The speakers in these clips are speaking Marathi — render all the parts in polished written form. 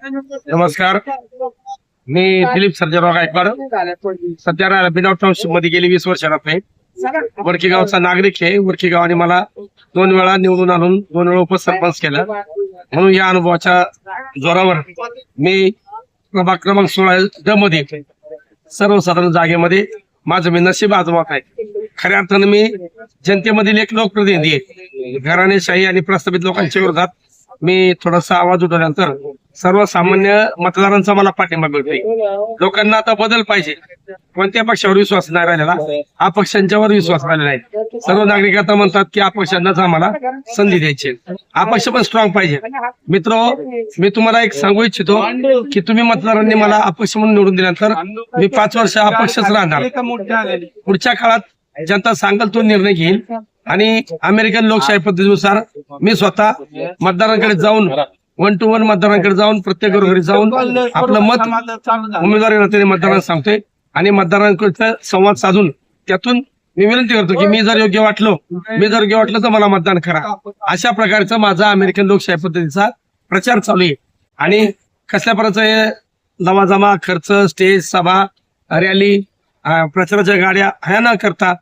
नमस्कार, मी दिलीप सर्जेराव गायकवाड. सध्या बिनाव टाउनशिप मध्ये गेली 20 वर्ष राहते. वडकी गावचा नागरिक आहे. वडकी गावाने मला 2 वेळा निवडून आणून 2 वेळा उपसरपंच केलं. म्हणून या अनुभवाच्या जोरावर मी प्रभाग क्रमांक 16 मध्ये सर्वसाधारण जागेमध्ये माझं मी नशीब आजमावत आहे. खऱ्या अर्थानं मी जनतेमधील एक लोकप्रतिनिधी आहे. घराणेशाही आणि प्रस्थापित लोकांच्या विरोधात मी थोडासा आवाज उठवल्यानंतर सर्वसामान्य मतदारांचा मला पाठिंबा मिळतोय. लोकांना आता बदल पाहिजे. कोणत्या पक्षावर विश्वास नाही राहिलेला, अपक्षांच्यावर विश्वास राहिलेला आहे. सर्व नागरिक आता म्हणतात की अपक्षांनाच आम्हाला संधी द्यायची. अपक्ष पण स्ट्रॉंग पाहिजे. मित्र, मी तुम्हाला एक सांगू इच्छितो की तुम्ही मतदारांनी मला अपक्ष म्हणून निवडून दिल्यानंतर मी 5 वर्ष अपक्षच राहणार. पुढच्या काळात जनता सांगेल तो निर्णय घेईल आणि अमेरिकन लोकशाही पद्धतीनुसार मी स्वतः मतदारांकडे जाऊन 1 to 1 मतदारांकडे जाऊन प्रत्येक घरोघरी जाऊन आपलं मत उमेदवारी नात्याने मतदारांना सांगतोय आणि मतदारांकडे संवाद साधून त्यातून मी विनंती करतो की मी जर योग्य वाटलं तर मला मतदान करा. अशा प्रकारचा माझा अमेरिकन लोकशाही पद्धतीचा प्रचार चालू आहे. आणि कसल्या प्रकारचा जमाजमा खर्च, स्टेज, सभा, रॅली, प्रचाराच्या गाड्या ह्या न करता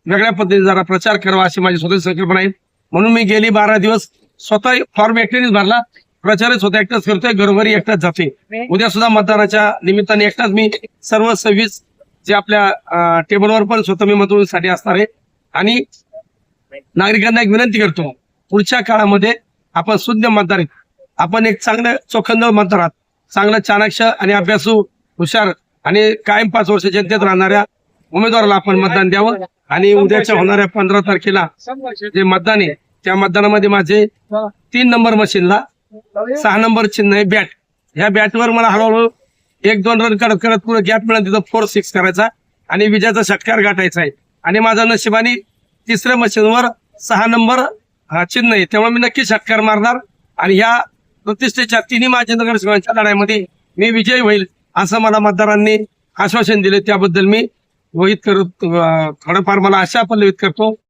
वेगळ्या पद्धतीने जरा प्रचार करावा अशी माझी स्वतःची संकल्पना आहे. म्हणून मी गेली 12 दिवस स्वतः फॉर्म एकट्यानेच भरला. प्रचारच स्वतः एकटाच करतोय, घरोघरी एकटाच जाते. उद्या सुद्धा मतदानाच्या निमित्ताने एकटाच मी सर्व 26 जे आपल्या टेबलवर पण स्वतः मी मतदानासाठी असणार आहे. आणि नागरिकांना एक विनंती करतो, पुढच्या काळामध्ये आपण शुद्ध मतदार आहेत. आपण एक चांगलं चोखंदळ मतदार आहात. चांगलं चाणाक्ष आणि अभ्यासू, हुशार आणि कायम 5 वर्ष जनतेत राहणाऱ्या उमेदवाराला आपण मतदान द्यावं. आणि उद्याच्या होणाऱ्या 15 तारखेला जे मतदान आहे त्या मतदानामध्ये माझे 3 नंबर मशीनला 6 नंबर चिन्ह आहे बॅट. ह्या बॅटवर मला हळूहळू 1-2 रन करत करत पुढे गॅप मिळाला तिथं 4-6 करायचा आणि विजयाचा षटकार गाठायचा आहे. आणि माझा नशिबाने 3ऱ्या मशीनवर 6 नंबर चिन्ह आहे, तेव्हा मी नक्की षटकार मारणार आणि ह्या प्रतिष्ठेच्या 3 माझ्या नगरसेवकांच्या लढाईमध्ये मी विजयी होईल असं मला मतदारांनी आश्वासन दिले. त्याबद्दल मी थोडंफार मला आशा पल्लवित करतो.